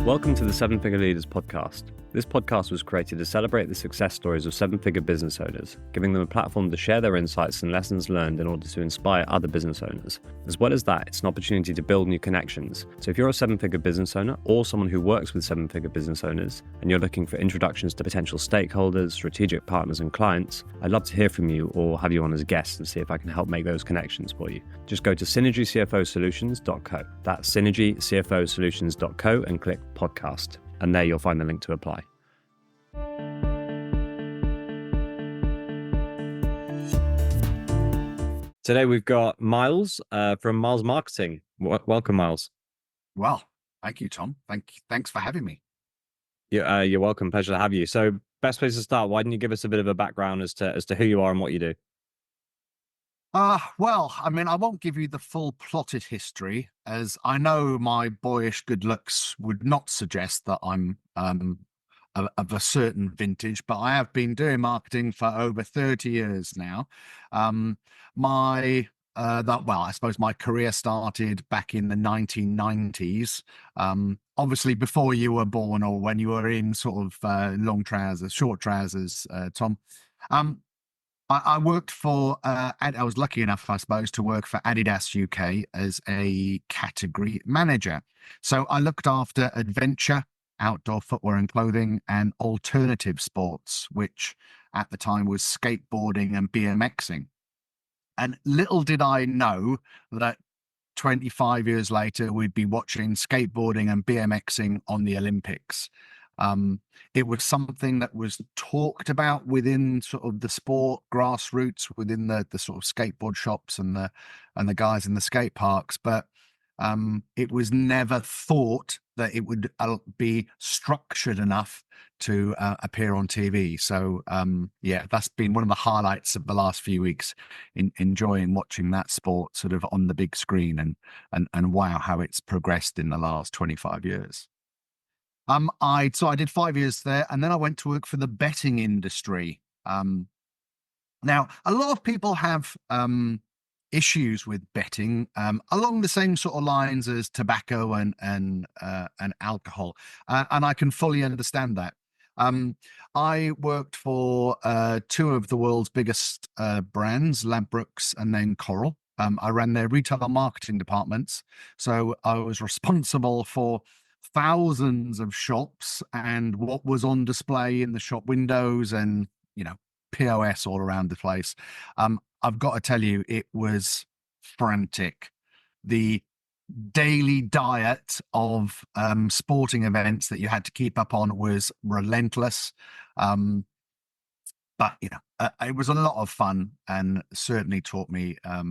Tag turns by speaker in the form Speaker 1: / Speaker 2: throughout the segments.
Speaker 1: Welcome to the Seven Figure Leaders podcast. This podcast was created to celebrate the success stories of seven-figure business owners, giving them a platform to share their insights and lessons learned in order to inspire other business owners. As well as that, it's an opportunity to build new connections. So if you're a seven-figure business owner or someone who works with seven-figure business owners and you're looking for introductions to potential stakeholders, strategic partners and clients, I'd love to hear from you or have you on as a guest and see if I can help make those connections for you. Just go to synergycfosolutions.co. That's synergycfosolutions.co and click podcast. And there you'll find the link to apply. Today we've got Miles from Miles Marketing. Welcome, Miles.
Speaker 2: Well, thank you, Tom. Thanks for having me.
Speaker 1: You're welcome. Pleasure to have you. So, best place to start. Why don't you give us a bit of a background as to who you are and what you do?
Speaker 2: Well, I mean, I won't give you the full plotted history, as I know my boyish good looks would not suggest that I'm of a certain vintage, but I have been doing marketing for over 30 years now. I suppose my career started back in the 1990s, obviously before you were born or when you were in sort of long trousers, short trousers, Tom. I worked for, I was lucky enough, I suppose, to work for Adidas UK as a category manager. So I looked after adventure, outdoor footwear and clothing, and alternative sports, which at the time was skateboarding and BMXing. And little did I know that 25 years later, we'd be watching skateboarding and BMXing on the Olympics. It was something that was talked about within sort of the sport grassroots, within the sort of skateboard shops and the guys in the skate parks, but it was never thought that it would be structured enough to appear on TV. So yeah, that's been one of the highlights of the last few weeks, enjoying watching that sport sort of on the big screen and wow, how it's progressed in the last 25 years. I did 5 years there, and then I went to work for the betting industry. Now, a lot of people have issues with betting along the same sort of lines as tobacco and alcohol, and I can fully understand that. I worked for two of the world's biggest brands, Ladbrokes and then Coral. I ran their retail marketing departments, so I was responsible for thousands of shops and what was on display in the shop windows and, POS all around the place. I've got to tell you, it was frantic. The daily diet of sporting events that you had to keep up on was relentless. But, it was a lot of fun and certainly taught me, a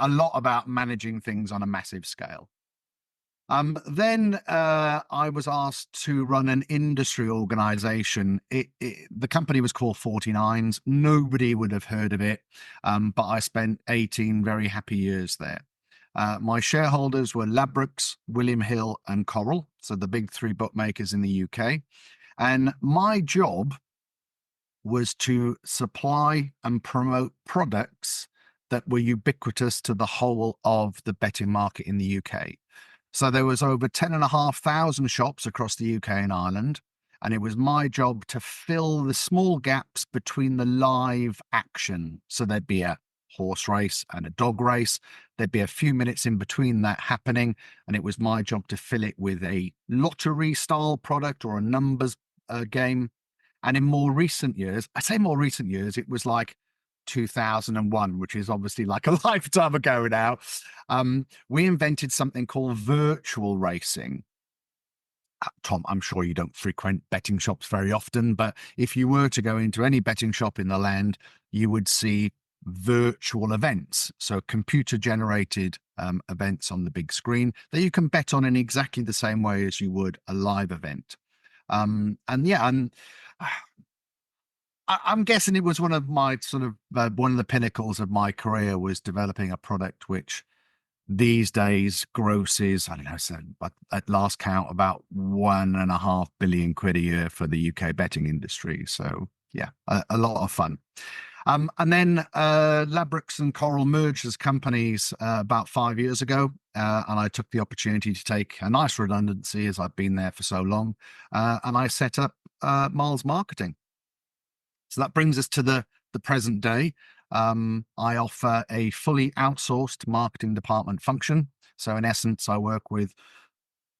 Speaker 2: lot about managing things on a massive scale. Then I was asked to run an industry organization. The company was called 49s. Nobody would have heard of it, but I spent 18 very happy years there. My shareholders were Ladbrokes, William Hill and Coral, so the big three bookmakers in the UK. And my job was to supply and promote products that were ubiquitous to the whole of the betting market in the UK. So there was over 10,500 shops across the UK and Ireland, and it was my job to fill the small gaps between the live action. So there'd be a horse race and a dog race. There'd be a few minutes in between that happening, and it was my job to fill it with a lottery style product or a numbers game. And in more recent years, I say more recent years, it was like 2001, which is obviously like a lifetime ago now. We invented something called virtual racing. Tom, I'm sure you don't frequent betting shops very often, but if you were to go into any betting shop in the land, you would see virtual events. So computer generated events on the big screen that you can bet on in exactly the same way as you would a live event. I'm guessing it was one of my sort of one of the pinnacles of my career was developing a product which these days grosses, I don't know, so at last count about £1.5 billion a year for the UK betting industry. So yeah, a lot of fun. And then Ladbrokes and Coral merged as companies about 5 years ago. And I took the opportunity to take a nice redundancy as I've been there for so long. And I set up Miles Marketing. So that brings us to the present day. I offer a fully outsourced marketing department function. So in essence, I work with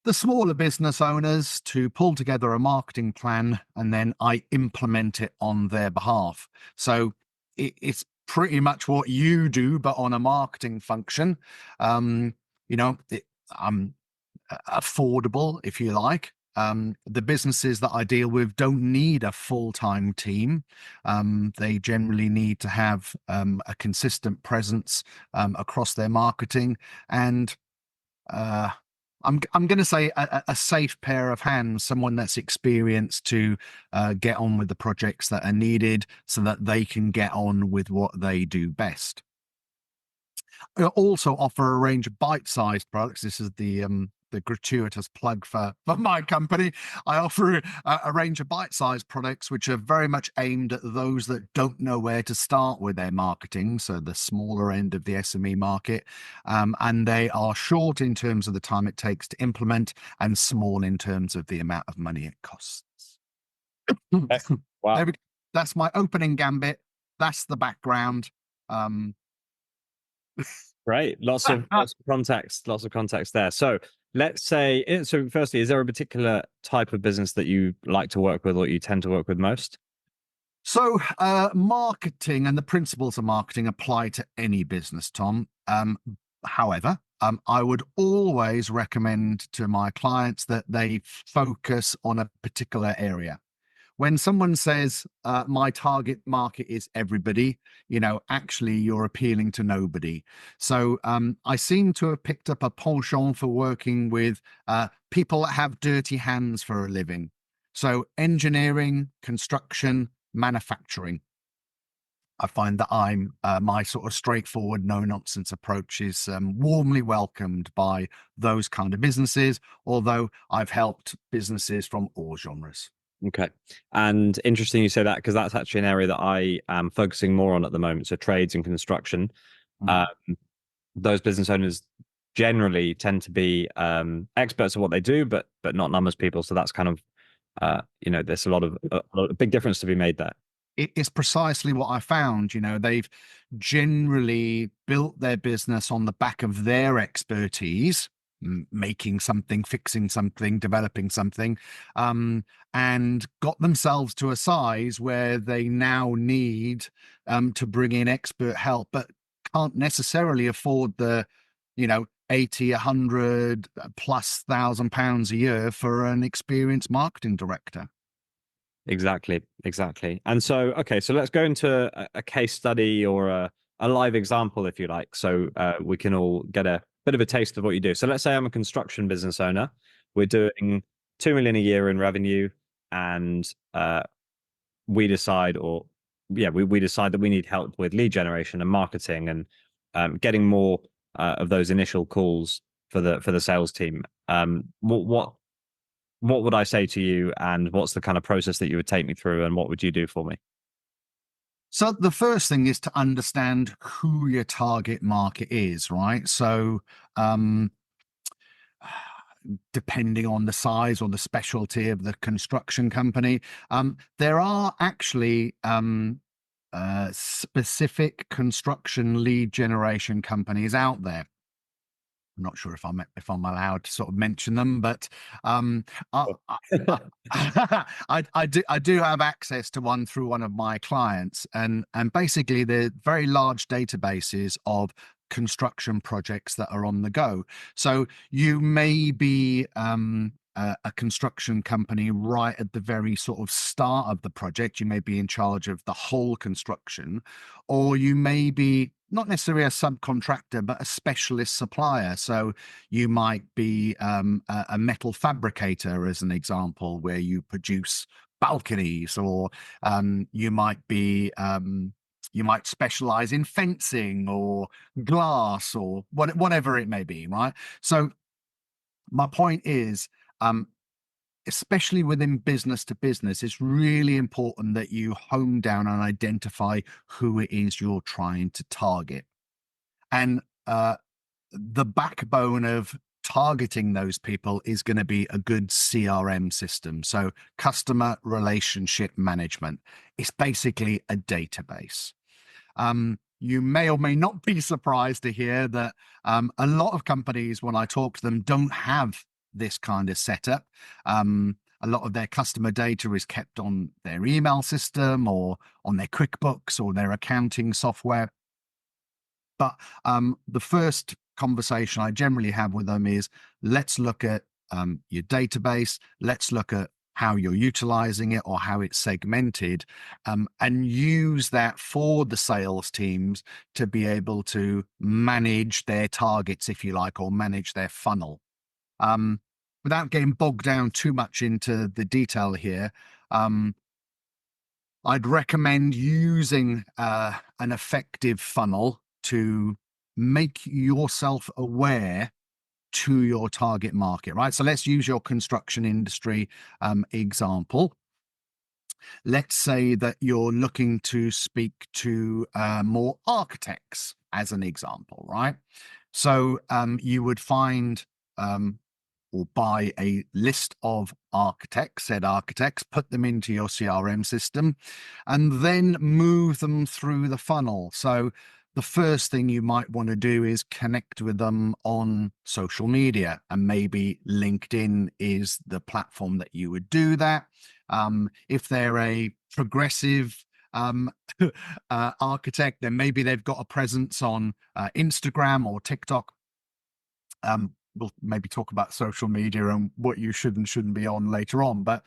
Speaker 2: the smaller business owners to pull together a marketing plan, and then I implement it on their behalf. So it's pretty much what you do, but on a marketing function. Um, I'm affordable, if you like. The businesses that I deal with don't need a full-time team. They generally need to have a consistent presence across their marketing, and uh, I'm going to say a safe pair of hands, someone that's experienced to get on with the projects that are needed, so that they can get on with what they do best. I also offer a range of bite-sized products. This is the gratuitous plug for my company. I offer a range of bite-sized products which are very much aimed at those that don't know where to start with their marketing, so the smaller end of the SME market. And they are short in terms of the time it takes to implement, and small in terms of the amount of money it costs.
Speaker 1: Okay. Wow.
Speaker 2: That's my opening gambit. That's the background. Um,
Speaker 1: Great. Lots of context there. So let's say, so firstly, is there a particular type of business that you like to work with or you tend to work with most?
Speaker 2: So, marketing and the principles of marketing apply to any business, Tom. However, I would always recommend to my clients that they focus on a particular area. When someone says, my target market is everybody, actually you're appealing to nobody. So I seem to have picked up a penchant for working with people that have dirty hands for a living. So engineering, construction, manufacturing. I find that my sort of straightforward, no nonsense approach is warmly welcomed by those kind of businesses, although I've helped businesses from all genres.
Speaker 1: Okay. And interesting you say that, because that's actually an area that I am focusing more on at the moment. So trades and construction.
Speaker 2: Mm.
Speaker 1: Um, those business owners generally tend to be experts at what they do, but not numbers people. So that's kind of there's a big difference to be made there.
Speaker 2: It's precisely what I found. They've generally built their business on the back of their expertise, making something, fixing something, developing something, and got themselves to a size where they now need to bring in expert help, but can't necessarily afford the, 80, 100 plus £1,000 a year for an experienced marketing director.
Speaker 1: Exactly. And so, okay, so let's go into a case study or a live example, if you like, so we can all get a bit of a taste of what you do. So let's say I'm a construction business owner. We're doing 2 million a year in revenue, and we decide, we decide that we need help with lead generation and marketing, and getting more of those initial calls for the sales team. What would I say to you, and what's the kind of process that you would take me through, and what would you do for me?
Speaker 2: So the first thing is to understand who your target market is, right? So depending on the size or the specialty of the construction company, there are actually specific construction lead generation companies out there. I'm not sure if I'm allowed to sort of mention them, but I, I do have access to one through one of my clients, and basically they're very large databases of construction projects that are on the go. So you may be a construction company right at the very sort of start of the project. You may be in charge of the whole construction, or you may be not necessarily a subcontractor, but a specialist supplier. So you might be a metal fabricator, as an example, where you produce balconies, or you might specialize in fencing or glass, or whatever it may be, right? So my point is, especially within business to business, it's really important that you hone down and identify who it is you're trying to target. And the backbone of targeting those people is going to be a good CRM system. So customer relationship management. It's basically a database. You may or may not be surprised to hear that a lot of companies, when I talk to them, don't have this kind of setup. A lot of their customer data is kept on their email system or on their QuickBooks or their accounting software. But the first conversation I generally have with them is, let's look at your database. Let's look at how you're utilizing it or how it's segmented, and use that for the sales teams to be able to manage their targets, if you like, or manage their funnel. Without getting bogged down too much into the detail here, I'd recommend using an effective funnel to make yourself aware to your target market, right? So let's use your construction industry example. Let's say that you're looking to speak to more architects as an example, right? So you would find or buy a list of said architects, put them into your CRM system, and then move them through the funnel. So the first thing you might want to do is connect with them on social media, and maybe LinkedIn is the platform that you would do that. If they're a progressive architect, then maybe they've got a presence on Instagram or TikTok. We'll maybe talk about social media and what you should and shouldn't be on later on, but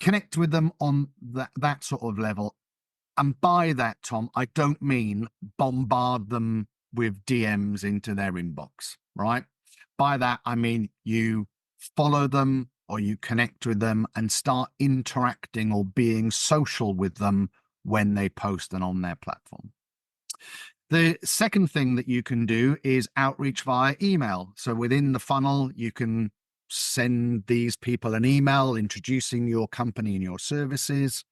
Speaker 2: connect with them on that sort of level. And by that, Tom, I don't mean bombard them with DMs into their inbox, right? By that, I mean you follow them or you connect with them and start interacting or being social with them when they post and on their platform. The second thing that you can do is outreach via email. So within the funnel, you can send these people an email introducing your company and your services.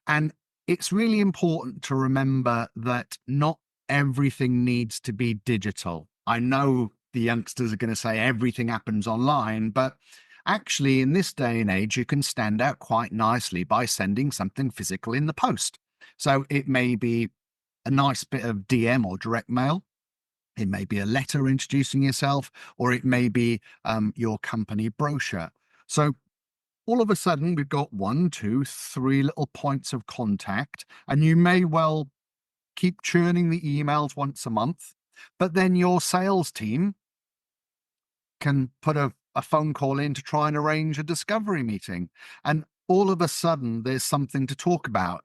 Speaker 2: And it's really important to remember that not everything needs to be digital. I know the youngsters are going to say everything happens online, but actually in this day and age, you can stand out quite nicely by sending something physical in the post. So it may be a nice bit of DM or direct mail. It may be a letter introducing yourself, or it may be your company brochure. So all of a sudden, we've got 1, 2, 3 little points of contact, and you may well keep churning the emails once a month, but then your sales team can put a phone call in to try and arrange a discovery meeting. And all of a sudden, there's something to talk about.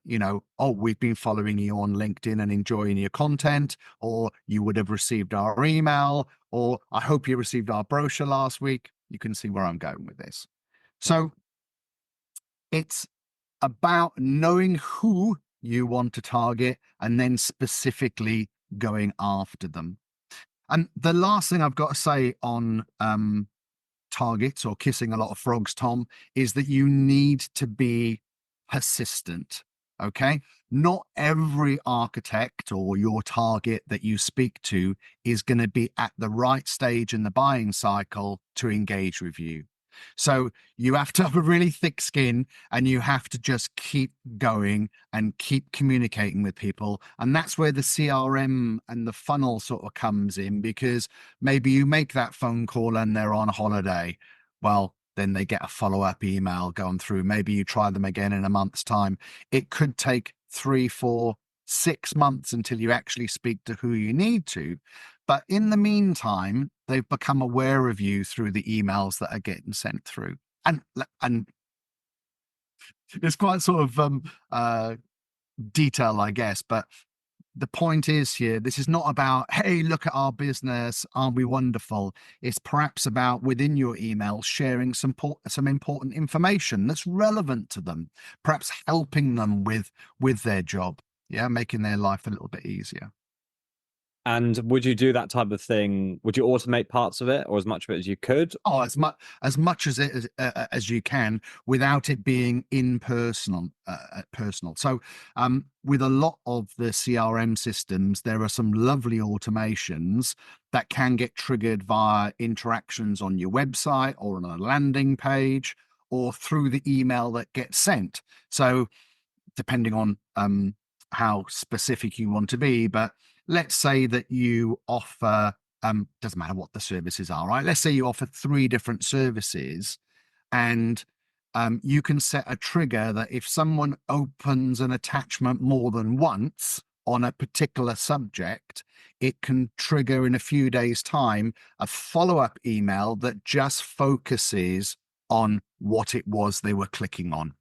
Speaker 2: Oh, we've been following you on LinkedIn and enjoying your content, or you would have received our email, or I hope you received our brochure last week. You can see where I'm going with this. So it's about knowing who you want to target and then specifically going after them. And the last thing I've got to say on targets or kissing a lot of frogs, Tom, is that you need to be persistent. Okay. Not every architect or your target that you speak to is going to be at the right stage in the buying cycle to engage with you. So you have to have a really thick skin and you have to just keep going and keep communicating with people. And that's where the CRM and the funnel sort of comes in, because maybe you make that phone call and they're on holiday. Well, then they get a follow-up email going through. Maybe you try them again in a month's time. It could take 3, 4, 6 months until you actually speak to who you need to. But in the meantime, they've become aware of you through the emails that are getting sent through. And it's quite sort of detail, I guess. But the point is here, this is not about, hey, look at our business, aren't we wonderful? It's perhaps about within your email sharing some important information that's relevant to them, perhaps helping them with their job, making their life a little bit easier.
Speaker 1: And would you do that type of thing? Would you automate parts of it or as much of it as you could?
Speaker 2: Oh, as much as you can without it being impersonal, personal. So, with a lot of the CRM systems, there are some lovely automations that can get triggered via interactions on your website or on a landing page or through the email that gets sent. So, depending on how specific you want to be, but let's say that you offer doesn't matter what the services are, right? Let's say you offer 3 different services, and you can set a trigger that if someone opens an attachment more than once on a particular subject, it can trigger in a few days' time a follow-up email that just focuses on what it was they were clicking on.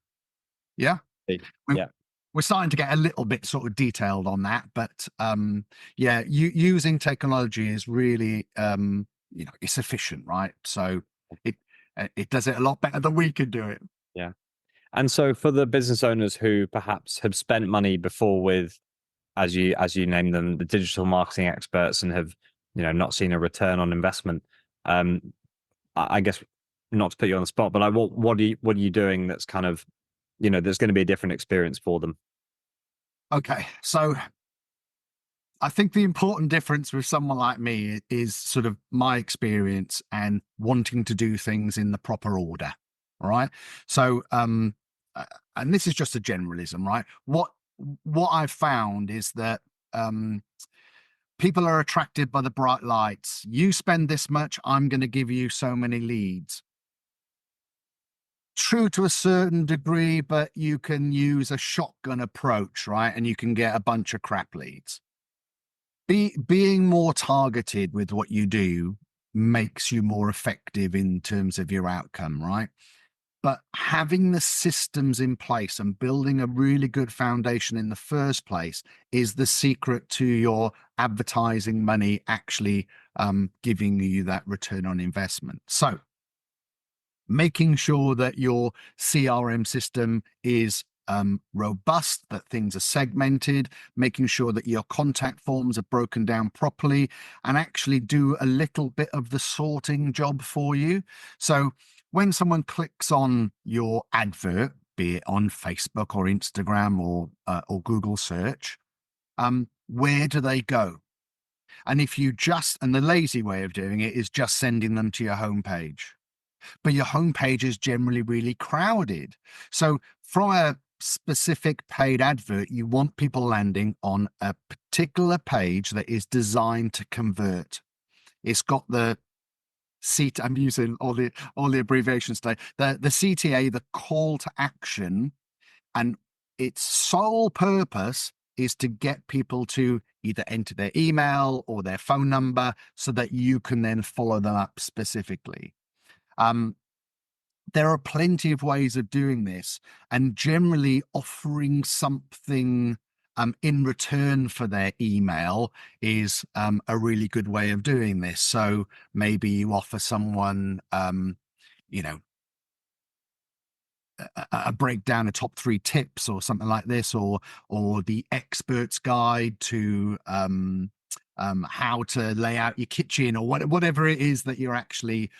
Speaker 2: Yeah. We-
Speaker 1: Yeah.
Speaker 2: we're starting to get a little bit sort of detailed on that, but yeah, using technology is really it's efficient, right? So it it does it a lot better than we could do it.
Speaker 1: Yeah. And so for the business owners who perhaps have spent money before with, as you name them, the digital marketing experts and have, not seen a return on investment, um, I guess not to put you on the spot, but like what are you doing that's kind of, there's going to be a different experience for them?
Speaker 2: Okay, so I think the important difference with someone like me is sort of my experience and wanting to do things in the proper order. All right. So, uh, and this is just a generalism, right? What I've found is that um, people are attracted by the bright lights. You spend this much, I'm going to give you so many leads. True to a certain degree, but you can use a shotgun approach, right? And you can get a bunch of crap leads. Being more targeted with what you do makes you more effective in terms of your outcome, right? But having the systems in place and building a really good foundation in the first place is the secret to your advertising money actually giving you that return on investment. So, making sure that your CRM system is robust, that things are segmented, making sure that your contact forms are broken down properly, and actually do a little bit of the sorting job for you. So when someone clicks on your advert, be it on Facebook or Instagram or Google search, where do they go? And if you just, and the lazy way of doing it is just sending them to your homepage, but your homepage is generally really crowded. So from a specific paid advert, you want people landing on a particular page that is designed to convert. It's got the I'm using all the abbreviations today. The CTA, the call to action, and its sole purpose is to get people to either enter their email or their phone number so that you can then follow them up specifically. There are plenty of ways of doing this, and generally offering something in return for their email is a really good way of doing this. So maybe you offer someone, you know, a breakdown of top 3 tips or something like this, or the expert's guide to how to lay out your kitchen, or whatever it is that you're actually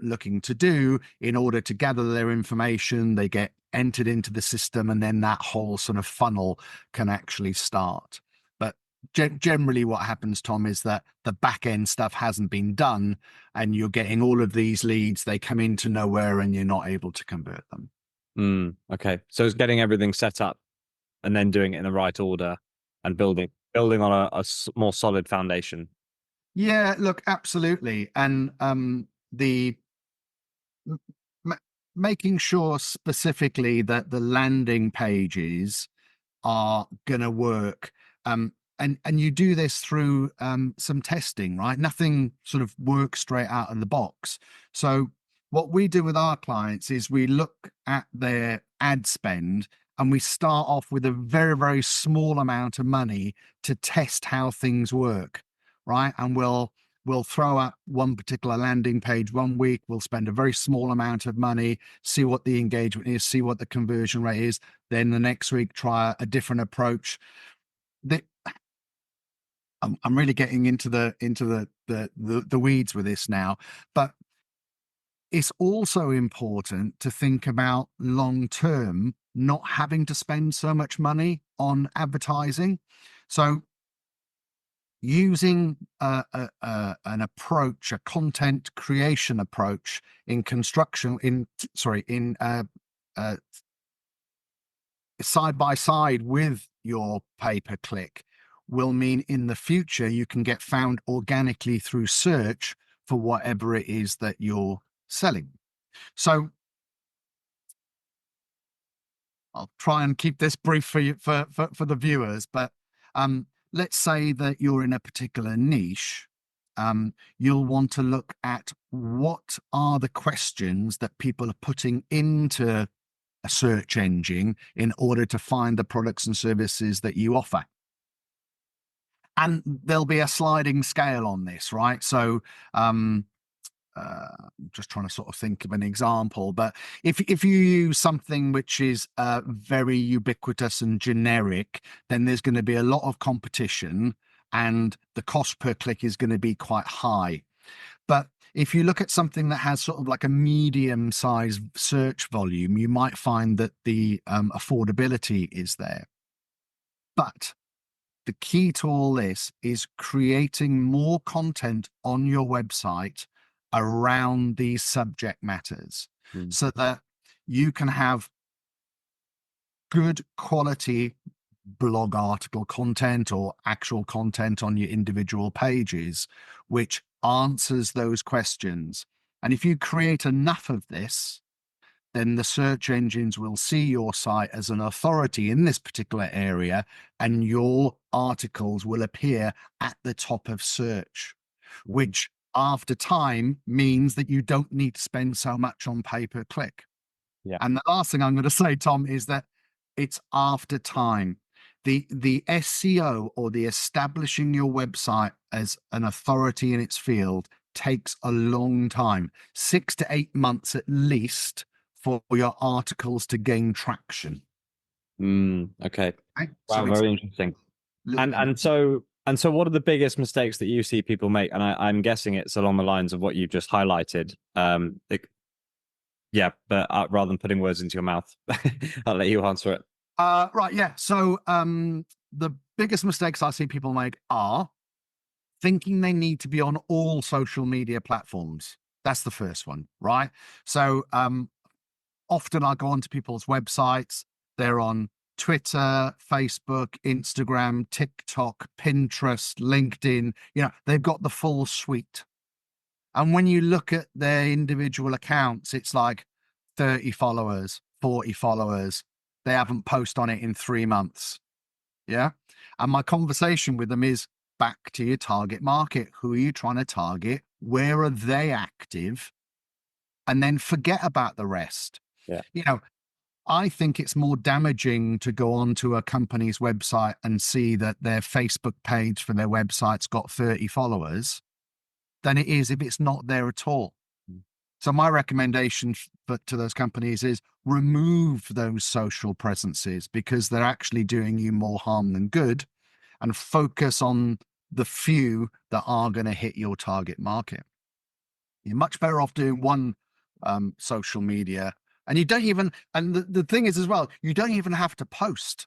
Speaker 2: looking to do in order to gather their information. They get entered into the system, and then that whole sort of funnel can actually start. But generally what happens, Tom, is that the back end stuff hasn't been done, and you're getting all of these leads. They come into nowhere, and you're not able to convert them.
Speaker 1: Okay. So it's getting everything set up and then doing it in the right order and building on a more solid foundation.
Speaker 2: Yeah, look, absolutely. And the m- making sure specifically that the landing pages are going to work. And you do this through some testing, right? Nothing sort of works straight out of the box. So what we do with our clients is we look at their ad spend, and we start off with a very, very small amount of money to test how things work, right? And we'll throw up one particular landing page one week. We'll spend a very small amount of money, see what the engagement is, see what the conversion rate is. Then the next week, try a different approach. The, I'm really getting into the weeds with this now, but it's also important to think about long term, not having to spend so much money on advertising. So using an approach, a content creation approach in construction, uh, side by side with your pay per click will mean in the future you can get found organically through search for whatever it is that you're selling. So I'll try and keep this brief for you for the viewers, but let's say that you're in a particular niche. You'll want to look at what are the questions that people are putting into a search engine in order to find the products and services that you offer. And there'll be a sliding scale on this, right? So just trying to sort of think of an example, but if you use something which is very ubiquitous and generic, then there's going to be a lot of competition and the cost per click is going to be quite high. But if you look at something that has sort of like a medium sized search volume, you might find that the affordability is there. But the key to all this is creating more content on your website around these subject matters so that you can have good quality blog article content or actual content on your individual pages, which answers those questions. And if you create enough of this, then the search engines will see your site as an authority in this particular area, and your articles will appear at the top of search, which after time means that you don't need to spend so much on pay per click.
Speaker 1: Yeah.
Speaker 2: And the last thing I'm going to say, Tom, is that it's after time. The SEO, or the establishing your website as an authority in its field, takes a long time, 6 to 8 months at least, for your articles to gain traction.
Speaker 1: Okay.
Speaker 2: Right?
Speaker 1: Wow,
Speaker 2: So
Speaker 1: very interesting. And so what are the biggest mistakes that you see people make? And I'm guessing it's along the lines of what you just highlighted. Yeah, but rather than putting words into your mouth, I'll let you answer it.
Speaker 2: Right, yeah. So the biggest mistakes I see people make are thinking they need to be on all social media platforms. That's the first one, right? So often I go onto people's websites, they're on Twitter, Facebook, Instagram, TikTok, Pinterest, LinkedIn, they've got the full suite. And when you look at their individual accounts, it's like 30 followers, 40 followers. They haven't posted on it in 3 months. Yeah. And my conversation with them is back to your target market. Who are you trying to target? Where are they active? And then forget about the rest.
Speaker 1: Yeah.
Speaker 2: I think it's more damaging to go onto a company's website and see that their Facebook page for their website's got 30 followers than it is if it's not there at all. So my recommendation to those companies is remove those social presences, because they're actually doing you more harm than good, and focus on the few that are going to hit your target market. You're much better off doing one social media, and you don't even, and the thing is as well, you don't even have to post,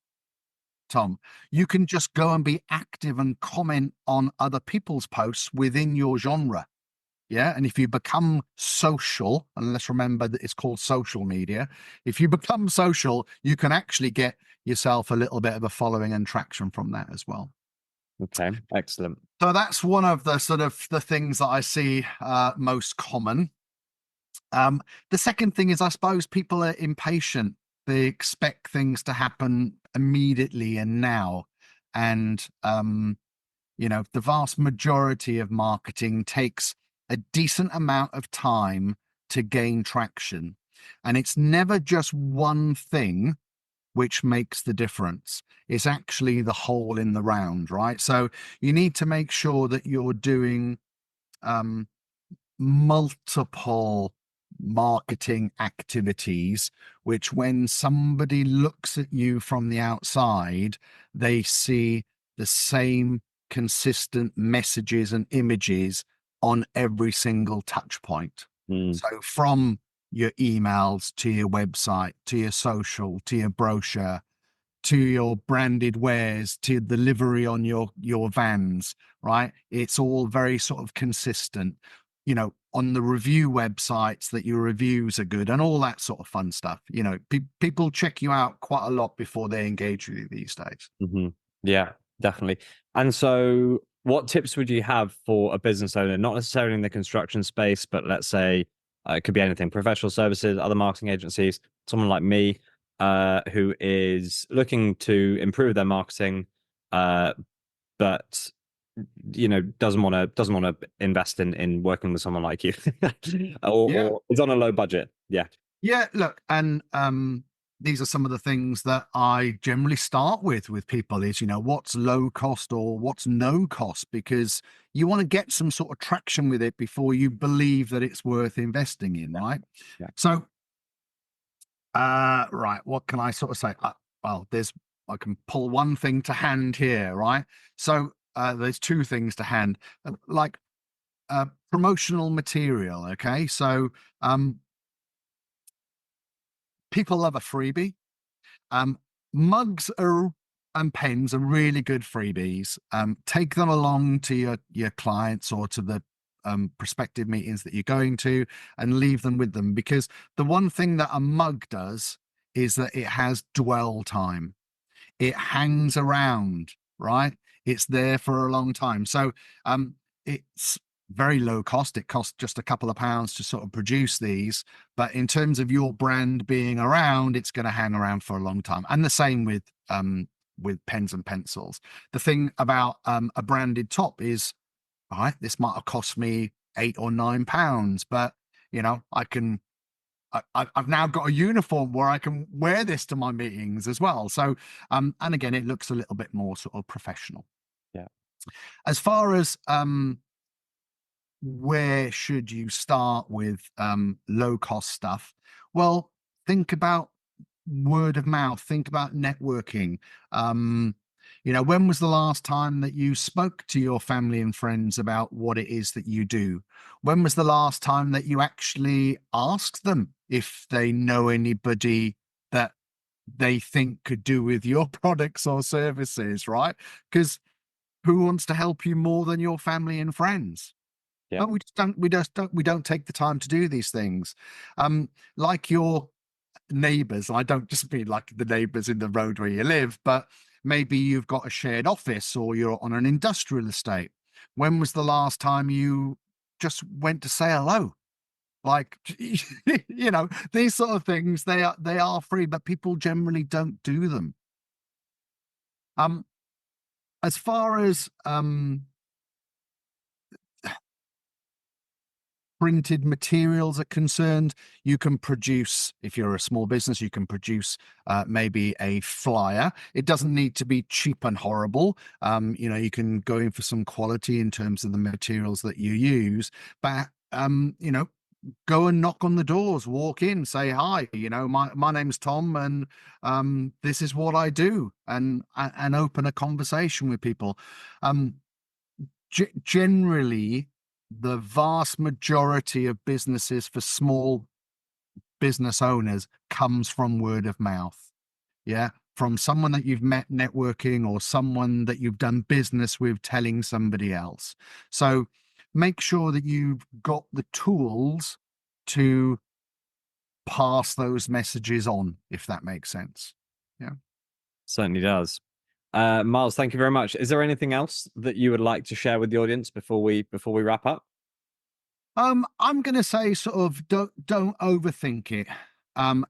Speaker 2: Tom. You can just go and be active and comment on other people's posts within your genre. Yeah. And if you become social, and let's remember that it's called social media, if you become social, you can actually get yourself a little bit of a following and traction from that as well.
Speaker 1: Okay, excellent.
Speaker 2: So that's one of the sort of the things that I see most common. The second thing is, I suppose people are impatient. They expect things to happen immediately and now. And, the vast majority of marketing takes a decent amount of time to gain traction. And it's never just one thing which makes the difference. It's actually the whole in the round, right? So you need to make sure that you're doing multiple marketing activities, which when somebody looks at you from the outside, they see the same consistent messages and images on every single touch point.
Speaker 1: Mm.
Speaker 2: So from your emails to your website, to your social, to your brochure, to your branded wares, to delivery on your vans, right? It's all very sort of consistent, on the review websites that your reviews are good and all that sort of fun stuff. People check you out quite a lot before they engage with you these days.
Speaker 1: Hmm. Yeah, definitely. And so, what tips would you have for a business owner, not necessarily in the construction space, but let's say it could be anything, professional services, other marketing agencies, someone like me, who is looking to improve their marketing, but doesn't want to invest in working with someone like you,
Speaker 2: Yeah.
Speaker 1: or is on a low budget. Yeah.
Speaker 2: Yeah, look, and these are some of the things that I generally start with people is, what's low cost or what's no cost, because you want to get some sort of traction with it before you believe that it's worth investing in, right?
Speaker 1: Yeah.
Speaker 2: So, right, what can I sort of say? Well, I can pull one thing to hand here, right? So, there's two things to hand, like promotional material. Okay, so people love a freebie. Mugs are and pens are really good freebies. Take them along to your clients or to the prospective meetings that you're going to, and leave them with them, because the one thing that a mug does is that it has dwell time. It hangs around, right? It's there for a long time. So it's very low cost. It costs just a couple of pounds to sort of produce these. But in terms of your brand being around, it's going to hang around for a long time. And the same with pens and pencils. The thing about a branded top is, all right, this might have cost me £8 or £9, but I can I've now got a uniform where I can wear this to my meetings as well. So, and again, it looks a little bit more sort of professional.
Speaker 1: Yeah.
Speaker 2: As far as where should you start with low cost stuff? Well, think about word of mouth, think about networking. When was the last time that you spoke to your family and friends about what it is that you do? When was the last time that you actually asked them if they know anybody that they think could do with your products or services, right? Because who wants to help you more than your family and friends?
Speaker 1: Yeah.
Speaker 2: But we don't take the time to do these things. Like your neighbors, I don't just mean like the neighbors in the road where you live, but maybe you've got a shared office or you're on an industrial estate. When was the last time you just went to say hello? Like, these sort of things, they are free, but people generally don't do them. As far as printed materials are concerned, you can produce, if you're a small business, you can produce maybe a flyer. It doesn't need to be cheap and horrible. You can go in for some quality in terms of the materials that you use, but go and knock on the doors, walk in, say hi. My name's Tom, and this is what I do, and open a conversation with people. Generally, the vast majority of businesses for small business owners comes from word of mouth. Yeah. From someone that you've met networking, or someone that you've done business with telling somebody else. So make sure that you've got the tools to pass those messages on, if that makes sense. Yeah.
Speaker 1: Certainly does. Miles, thank you very much. Is there anything else that you would like to share with the audience before we wrap up?
Speaker 2: I'm going to say sort of don't overthink it,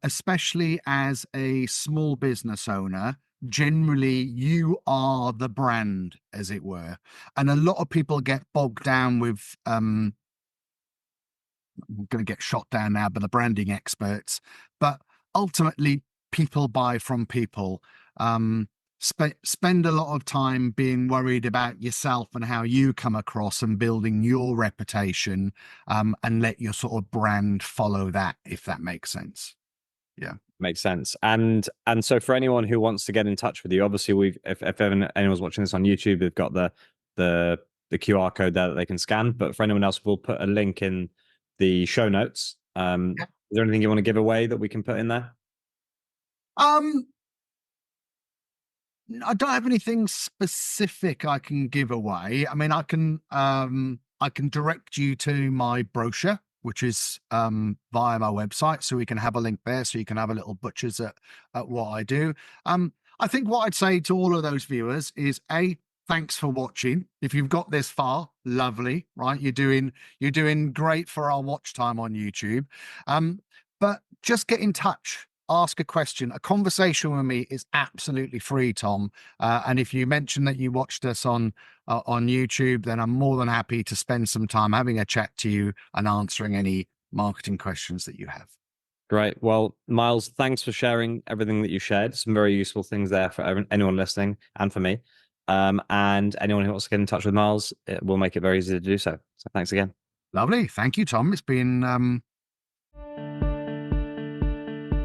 Speaker 2: especially as a small business owner. Generally, you are the brand, as it were, and a lot of people get bogged down with. I'm going to get shot down now by the branding experts, but ultimately, people buy from people. Spend a lot of time being worried about yourself and how you come across and building your reputation, and let your sort of brand follow that, if that makes sense. Yeah.
Speaker 1: Makes sense. And so for anyone who wants to get in touch with you, obviously if anyone's watching this on YouTube, they've got the the QR code there that they can scan. But for anyone else, we'll put a link in the show notes. Is there anything you want to give away that we can put in there?
Speaker 2: I don't have anything specific I can give away. I mean, I can direct you to my brochure, which is via my website, so we can have a link there, so you can have a little butchers at what I do. I think what I'd say to all of those viewers is thanks for watching. If you've got this far, lovely, right? You're doing great for our watch time on YouTube. But just get in touch. Ask a question. A conversation with me is absolutely free, Tom. And if you mention that you watched us on YouTube, then I'm more than happy to spend some time having a chat to you and answering any marketing questions that you have.
Speaker 1: Great. Well, Miles, thanks for sharing everything that you shared. Some very useful things there for anyone listening and for me. And anyone who wants to get in touch with Miles, it will make it very easy to do so. So thanks again.
Speaker 2: Lovely. Thank you, Tom. It's been...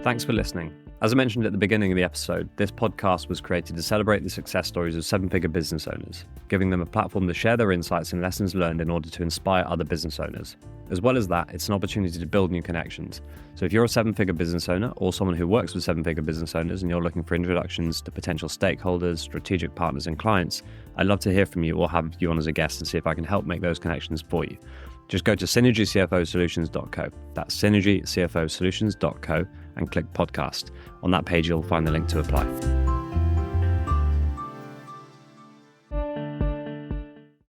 Speaker 1: Thanks for listening. As I mentioned at the beginning of the episode, this podcast was created to celebrate the success stories of seven-figure business owners, giving them a platform to share their insights and lessons learned in order to inspire other business owners. As well as that, it's an opportunity to build new connections. So if you're a seven-figure business owner or someone who works with seven-figure business owners and you're looking for introductions to potential stakeholders, strategic partners and clients, I'd love to hear from you or have you on as a guest and see if I can help make those connections for you. Just go to synergycfosolutions.co. That's synergycfosolutions.co and click podcast. On that page, you'll find the link to apply.